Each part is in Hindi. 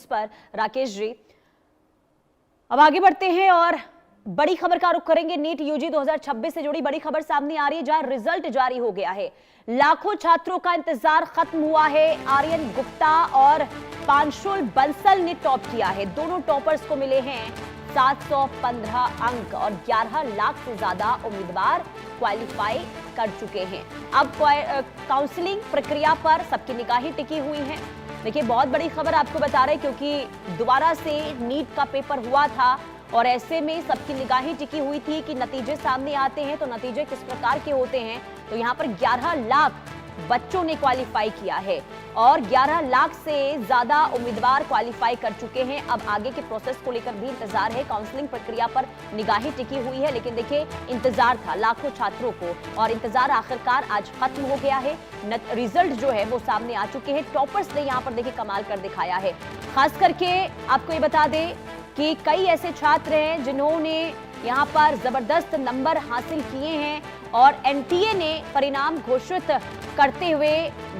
पर राकेश जी। अब आगे बढ़ते हैं और बड़ी खबर का रुख करेंगे। नीट यूजी 2026 से जुड़ी बड़ी खबर सामने आ रही है, जहां रिजल्ट जारी हो गया है। लाखों छात्रों का इंतजार खत्म हुआ है। आर्यन गुप्ता और पांशुल बंसल ने टॉप किया है। दोनों टॉपर्स को मिले हैं 715 अंक और 11 लाख से ज्यादा उम्मीदवार क्वालिफाई कर चुके हैं। अब काउंसलिंग प्रक्रिया पर सबकी निगाहें टिकी हुई हैं। देखिए, बहुत बड़ी खबर आपको बता रहे हैं, क्योंकि दोबारा से नीट का पेपर हुआ था और ऐसे में सबकी निगाहें टिकी हुई थी कि नतीजे सामने आते हैं तो नतीजे किस प्रकार के होते हैं। तो यहाँ पर 11 लाख बच्चों ने क्वालिफाई किया है और 11 लाख से ज्यादा उम्मीदवार क्वालिफाई कर चुके हैं। अब आगे के प्रोसेस को लेकर भी इंतजार है। काउंसलिंग प्रक्रिया पर निगाहें टिकी हुई है, लेकिन देखिए, इंतजार था लाखों छात्रों को और इंतजार आखिरकार आज खत्म हो गया है। रिजल्ट जो है वो सामने आ चुके हैं। टॉपर्स ने यहाँ पर देखिए कमाल कर दिखाया है। खास करके आपको ये बता दें कि कई ऐसे छात्र हैं जिन्होंने यहाँ पर जबरदस्त नंबर हासिल किए हैं और एनटीए ने परिणाम घोषित करते हुए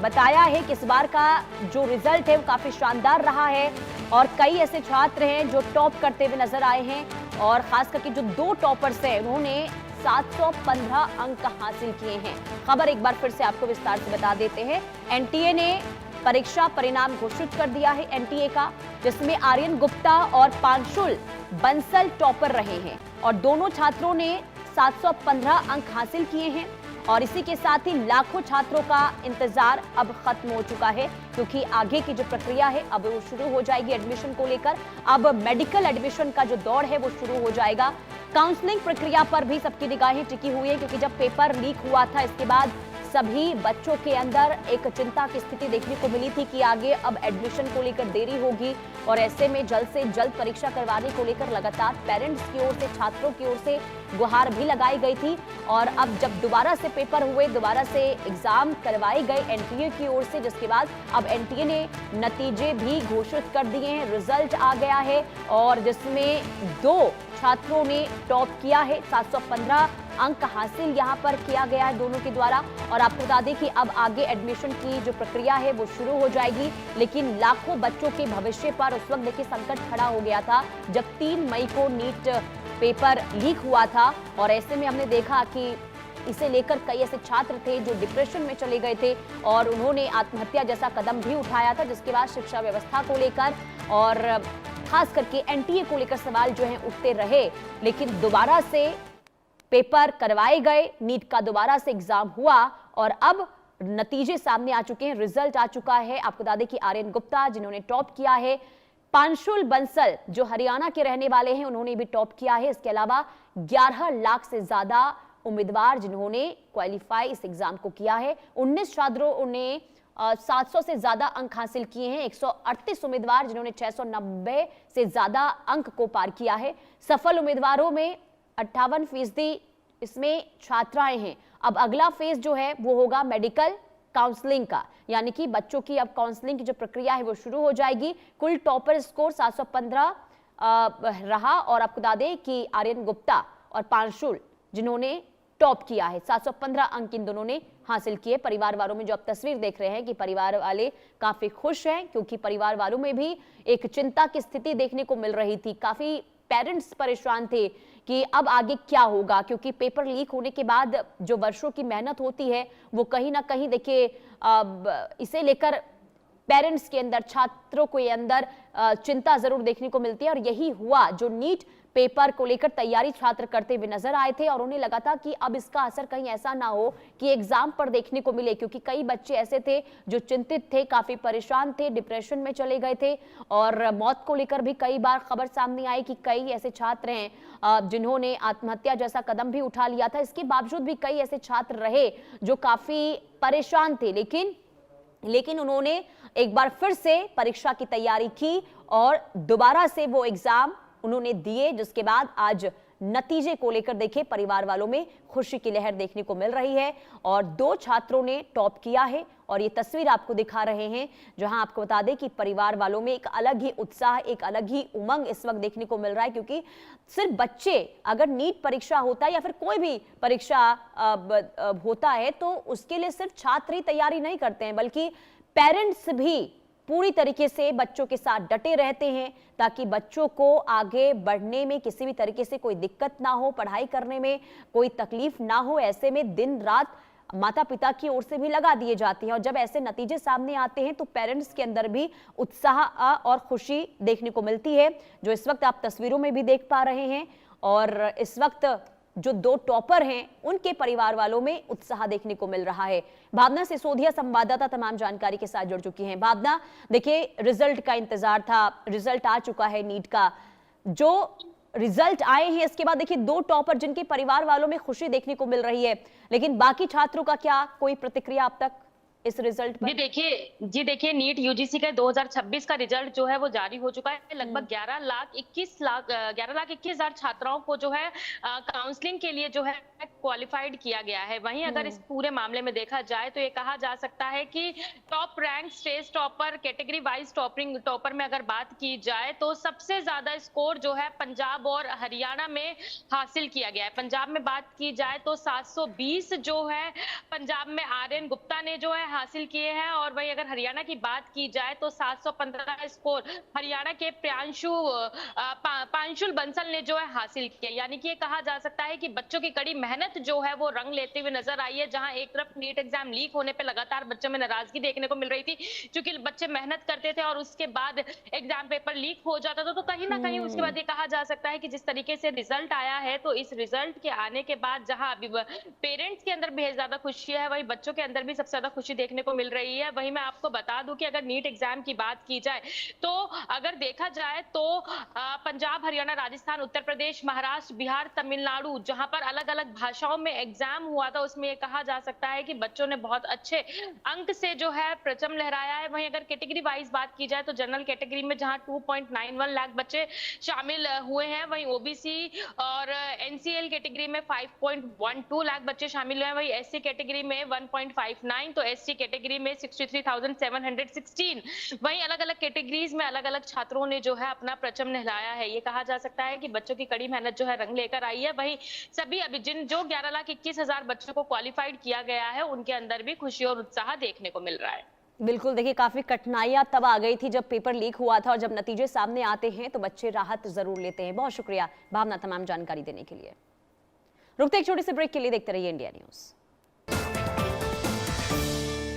बताया है कि इस बार का जो रिजल्ट है वो काफी शानदार रहा है और कई ऐसे छात्र हैं जो टॉप करते हुए नजर आए हैं। और खास करके जो दो टॉपर्स हैं उन्होंने 715 अंक हासिल किए हैं। खबर एक बार फिर से आपको विस्तार से बता देते हैं। एनटीए ने परीक्षा परिणाम घोषित कर दिया है एनटीए का, जिसमें आर्यन गुप्ता और पांशुल बंसल टॉपर रहे हैं और दोनों छात्रों ने 715 अंक हासिल किए हैं। और इसी के साथ ही लाखों छात्रों का इंतजार अब खत्म हो चुका है, क्योंकि आगे की जो प्रक्रिया है अब वो शुरू हो जाएगी एडमिशन को लेकर। अब मेडिकल एडमिशन का जो दौर है वो शुरू हो जाएगा। काउंसलिंग प्रक्रिया पर भी सबकी निगाहें टिकी हुई है, क्योंकि जब पेपर लीक हुआ था इसके बाद सभी बच्चों के अंदर एक चिंता की स्थिति देखने को मिली थी कि आगे अब एडमिशन को लेकर देरी होगी और ऐसे में जल्द से जल्द परीक्षा करवाने को लेकर लगातार पेरेंट्स की ओर से, छात्रों की ओर से गुहार भी लगाई गई थी। और अब जब दोबारा से पेपर हुए, दोबारा से एग्जाम करवाए गए एनटीए की ओर से, जिसके बाद अब एनटीए ने नतीजे भी घोषित कर दिए हैं। रिजल्ट आ गया है और जिसमें दो छात्रों ने टॉप किया है। 715 अंक हासिल यहां पर किया गया है दोनों के द्वारा। और आपको बता दें कि अब आगे एडमिशन की जो प्रक्रिया है वो शुरू हो जाएगी, लेकिन लाखों बच्चों के भविष्य पर उस वक्त देखिए संकट खड़ा हो गया था जब 3 मई को नीट पेपर लीक हुआ था। और ऐसे में हमने देखा कि इसे लेकर कई ऐसे छात्र थे जो डिप्रेशन में चले गए थे और उन्होंने आत्महत्या जैसा कदम भी उठाया था, जिसके बाद शिक्षा व्यवस्था को लेकर और खास करके एनटीए को लेकर सवाल जो है उठते रहे। लेकिन दोबारा से पेपर करवाए गए, नीट का दोबारा से एग्जाम हुआ और अब नतीजे सामने आ चुके हैं, रिजल्ट आ चुका है। आपको बता दें कि आर्यन गुप्ता जिन्होंने टॉप किया है, पांशुल बंसल जो हरियाणा के रहने वाले हैं उन्होंने भी टॉप किया है। इसके अलावा 11 लाख से ज्यादा उम्मीदवार जिन्होंने क्वालिफाई इस एग्जाम को किया है। 19 छात्रों ने 700 से ज्यादा अंक हासिल किए हैं। 138 उम्मीदवार जिन्होंने 690 से ज्यादा अंक को पार किया है। सफल उम्मीदवारों में 58% इसमें छात्राएं हैं। अब अगला फेज जो है वो होगा मेडिकल काउंसलिंग का, यानी कि बच्चों की अब काउंसलिंग की जो प्रक्रिया है वो शुरू हो जाएगी। कुल टॉपर स्कोर 715 रहा और आपको बता दें कि आर्यन गुप्ता और पांशुल जिन्होंने टॉप किया है, 715 अंक इन दोनों ने हासिल किए। परिवार वालों में जो आप तस्वीर देख रहे हैं कि परिवार वाले काफी खुश हैं, क्योंकि परिवार वालों में भी एक चिंता की स्थिति देखने को मिल रही थी। काफी पेरेंट्स परेशान थे कि अब आगे क्या होगा, क्योंकि पेपर लीक होने के बाद जो वर्षों की मेहनत होती है वो कहीं ना कहीं देखिए इसे लेकर पेरेंट्स के अंदर, छात्रों के अंदर चिंता जरूर देखने को मिलती है। और यही हुआ, जो नीट पेपर को लेकर तैयारी छात्र करते हुए नजर आए थे और उन्हें लगा था कि अब इसका असर कहीं ऐसा ना हो कि एग्जाम पर देखने को मिले, क्योंकि कई बच्चे ऐसे थे जो चिंतित थे, काफी परेशान थे, डिप्रेशन में चले गए थे। और मौत को लेकर भी कई बार खबर सामने आई कि कई ऐसे छात्र हैं जिन्होंने आत्महत्या जैसा कदम भी उठा लिया था। इसके बावजूद भी कई ऐसे छात्र रहे जो काफी परेशान थे, लेकिन उन्होंने एक बार फिर से परीक्षा की तैयारी की और दोबारा से वो एग्जाम उन्होंने दिए, जिसके बाद आज नतीजे को लेकर देखिए परिवार वालों में खुशी की लहर देखने को मिल रही है। और 2 छात्रों ने टॉप किया है और ये तस्वीर आपको दिखा रहे हैं, जहां आपको बता दें कि परिवार वालों में एक अलग ही उत्साह, एक अलग ही उमंग इस वक्त देखने को मिल रहा है। क्योंकि सिर्फ बच्चे, अगर नीट परीक्षा होता है या फिर कोई भी परीक्षा होता है तो उसके लिए सिर्फ छात्र ही तैयारी नहीं करते हैं, बल्कि पेरेंट्स भी पूरी तरीके से बच्चों के साथ डटे रहते हैं ताकि बच्चों को आगे बढ़ने में किसी भी तरीके से कोई दिक्कत ना हो, पढ़ाई करने में कोई तकलीफ ना हो। ऐसे में दिन रात माता पिता की ओर से भी लगा दिए जाते हैं और जब ऐसे नतीजे सामने आते हैं तो पेरेंट्स के अंदर भी उत्साह और खुशी देखने को मिलती है, जो इस वक्त आप तस्वीरों में भी देख पा रहे हैं। और इस वक्त जो 2 टॉपर हैं उनके परिवार वालों में उत्साह देखने को मिल रहा है। भावना सिसोदिया संवाददाता तमाम जानकारी के साथ जुड़ चुकी हैं। भावना, देखिए रिजल्ट का इंतजार था, रिजल्ट आ चुका है नीट का। जो रिजल्ट आए हैं इसके बाद देखिए 2 टॉपर जिनके परिवार वालों में खुशी देखने को मिल रही है, लेकिन बाकी छात्रों का क्या कोई प्रतिक्रिया अब तक इस रिजल्ट पर? जी देखिए नीट यूजीसी का 2026 का रिजल्ट जो है वो जारी हो चुका है। लगभग 11,21,000 छात्राओं को जो है काउंसलिंग के लिए जो है क्वालिफाइड किया गया है। वहीं अगर इस पूरे मामले में देखा जाए तो ये कहा जा सकता है कि top rank, stage topper, category wise topper में अगर बात की जाए तो सबसे ज्यादा स्कोर जो है पंजाब और हरियाणा में हासिल किया गया है। पंजाब में बात की जाए तो 720 जो है पंजाब में आर्यन गुप्ता ने जो है हासिल किए हैं, और वहीं अगर हरियाणा की बात की जाए तो 715 स्कोर हरियाणा के पांशुल बंसल ने जो है हासिल किया। यानी कि ये कहा जा सकता है कि बच्चों की कड़ी मेहनत जो है वो रंग लेते हुए नजर आई है। जहां एक तरफ नीट एग्जाम लीक होने पे लगातार बच्चों में नाराजगी देखने को मिल रही थी, क्योंकि बच्चे मेहनत करते थे और उसके बाद एग्जाम पेपर लीक हो जाता था। तो कहीं ना कहीं उसके बाद ये कहा जा सकता है कि जिस तरीके से रिजल्ट आया है, तो इस रिजल्ट के आने के बाद जहां अभी पेरेंट्स के अंदर बेहद ज्यादा खुशी है, वहीं बच्चों के अंदर भी सबसे ज्यादा खुशी देखने को मिल रही है। वहीं मैं आपको बता दूं कि अगर नीट एग्जाम की बात की जाए तो अगर देखा जाए तो पंजाब, हरियाणा, राजस्थान, उत्तर प्रदेश, महाराष्ट्र, बिहार, तमिलनाडु, जहां पर अलग अलग भाषाओं में एग्जाम हुआ था, उसमें ये कहा जा सकता है कि बच्चों ने बहुत अच्छे अंक से जो है परचम लहराया है। वहीं अगर कैटेगरी वाइज बात की जाए तो जनरल कैटेगरी में जहां 2.91 लाख बच्चे शामिल हुए हैं, वहीं ओबीसी और एनसीएल कैटेगरी में 5.12 लाख बच्चे शामिल हुए हैं। वहीं एससी कैटेगरी में 1.59, तो एसटी कैटेगरी में 63,716। वहीं अलग अलग कैटेगरीज में अलग अलग छात्रों ने जो है अपना परचम लहराया है। ये कहा जा सकता है कि बच्चों की कड़ी मेहनत जो है रंग लेकर आई है। वहीं सभी अभी जो 11,21,000 बच्चों को क्वालिफाइड किया गया है, उनके अंदर भी खुशी और उत्साह देखने को मिल रहा है। बिल्कुल, देखिए काफी कठिनाइयां तब आ गई थी जब पेपर लीक हुआ था, और जब नतीजे सामने आते हैं तो बच्चे राहत जरूर लेते हैं। बहुत शुक्रिया भावना तमाम जानकारी देने के लिए। रुकते एक छोटे से ब्रेक के लिए, देखते रहिए इंडिया न्यूज।